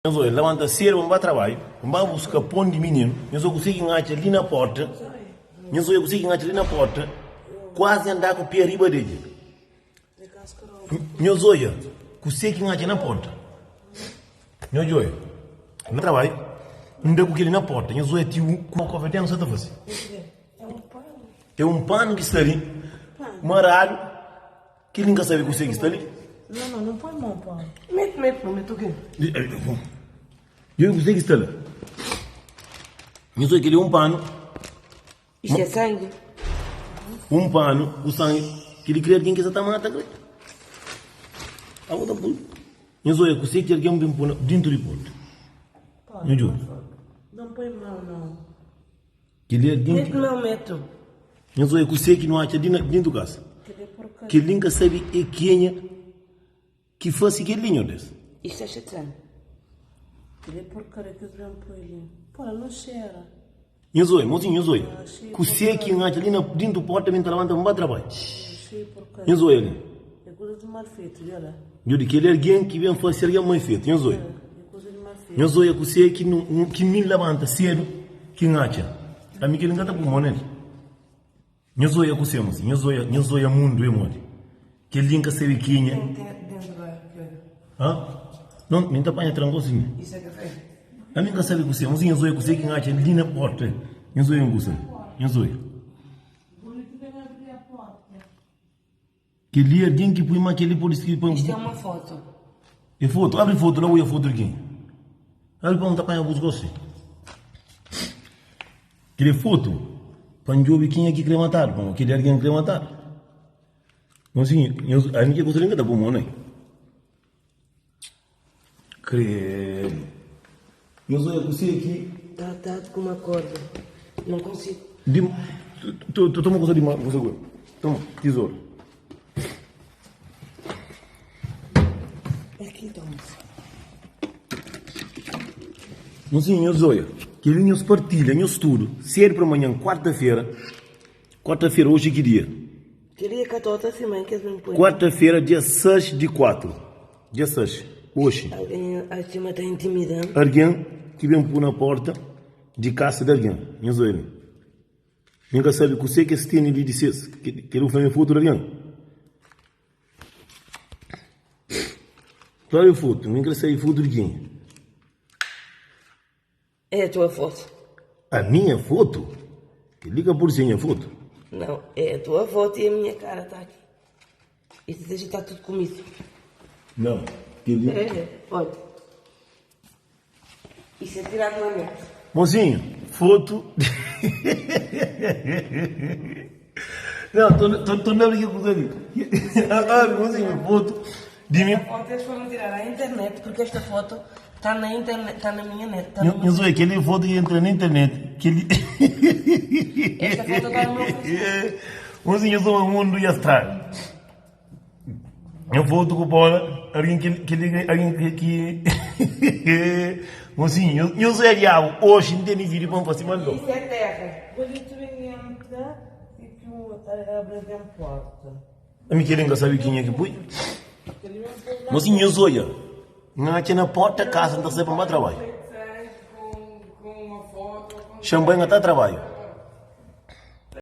Nós levanta cedo, vamos para trabalho, vamos buscar pão de menino, nós conseguimos engatar ali na porta, nós conseguimos engatar ali na porta, quase andar com o pé arriba dele. Nós conseguimos engatar na porta. Nós no trabalho, não deu com ele na porta, nós com a convertendo, não sei o que fazer. É um pano que está ali, marado, que ele nunca sabe que está ali. Não põe mão, pá. Mete o quê? Eu não sei que está lá. Eu sei que ele é um pano. Isto é sangue. Um pano, o sangue, que ele queria que ele está matando. A outra puta. Eu sei que ele é um pano dentro do ponto. Não põe mão, não. Que ele é dentro. Não meto. Eu sei que não acha dentro do casa. Que ele nunca sabe quem é que fosse aquele linho desse. Isto é cheio de sangue. Ele é porcaria que eu não põe ali. Pô, não cheira. Mozinho, que sei que não acha ali dentro do porta, mentre levanta um bom trabalho. Cheio de porcaria. Ele. É coisa de mal feito, olha lá. Eu digo que ele é alguém que vem fazer alguém mal feito. É coisa de mal feito. Que sei que me levanta cedo, que não acha. A mim que ele não está por mão nele. Que sei, mozinho. Eu sou mundo, é mundo. Que ele nunca sabe quem é. Não, me apanha tranquilo. Isso é café. A mim nunca sabe que você, mas eu sei que acha ali na porta. Eu sou que ele é alguém que põe uma aquele por escrito. Isto é uma foto. É foto, abre foto, não é foto de quem? Abre para onde apanha os gostos. Aquele foto, quando eu vi quem é que quer matar, aquele alguém que quer matar. Mas sim, a mim que você nunca está por mão, né? Credo. Eu só consigo aqui. Está com uma corda. Não consigo. Toma coisa de mal, você toma, tesouro. Aqui, toma. Mozinho, Zóia, que ele nos partilha, nos tudo, cedo para amanhã, quarta-feira, hoje que dia? Queria que a tua outra semana que me põe. Quarta-feira, dia 6 de 4. Dia 6, hoje. Alguém acima está intimidando. Alguém que vem por na porta de casa de alguém, minha Zóia. Nunca sabe que você que se tem ali disse que ele foi foto de alguém. Qual é a foto? Nunca sabe foto de quem? É a tua foto. A minha foto? Que liga por si a minha foto. Não, é a tua foto e a minha cara está aqui. Isto já está tudo comido. Não. Que liga. Olha. Isso é tirado na net. Mozinho, foto. Não, estou na briga com ele. Mozinho, foto. Dime. Esta foto eles foram tirar à internet porque esta foto está na internet, está na minha net. Eu sou aquele foto que entra na internet. Esta foto está no meu Facebook. Mozinho, eu sou um mundo e astral. Eu foto com bola, alguém que liga, alguém que. Mozinho, eu sou diabo. Hoje não tem vídeo para fazer mais Isso é terra. Bonito vem entrar e que abre a porta. A mim que ninguém sabe quem é que põe. Mozinho, eu sou não é na porta da casa, não está sempre para trabalho. Com uma foto. Champanhe está a trabalho.